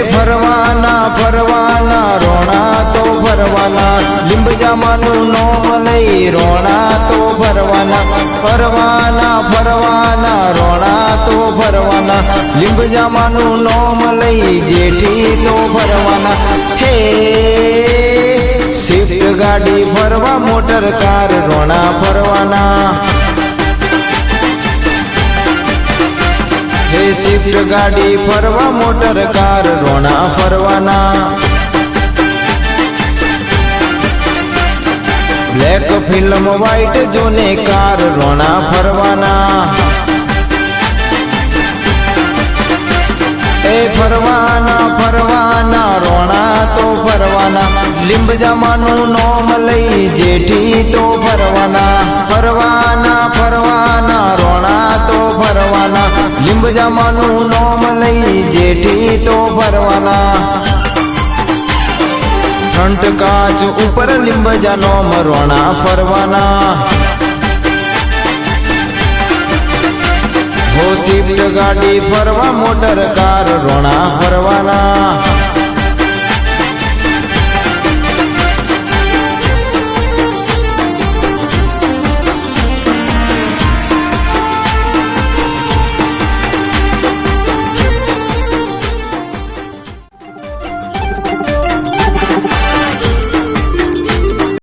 ફરવાના ફરવાના રોણા તો ફરવાના લીંબજામાનું નોમ લઈ રોણા તો ફરવાના ફરવાના ફરવાના રોણા તો ફરવાના લીંબજામાનું નોમ લઈ જેઠી તો ફરવાના હે સ્વિફ્ટ ગાડી ફરવા મોટર કાર રોણા ફરવાના હે સ્વિફ્ટ ગાડી ફરવા મોટર કાર રોણા ફરવાના બ્લેક ફિલ્મ વ્હાઈટ જોને કાર રોણા ફરવાના એ ફરવાના ફરવાના રોણા તો ફરવાના લીંબજામાનું નોમ લઈ જેઠી તો ફરવાના ફરવાના ફરવાના રોણા તો ફરવાના લીંબજામાનું નોમ લઈ જેઠી તો ફરવાના ફ્રન્ટ કાચ ઉપર લીંબજા નોમ રોણા ફરવાના હો સ્વિફ્ટ ગાડી ફરવા મોટર કાર રોણા ફરવાના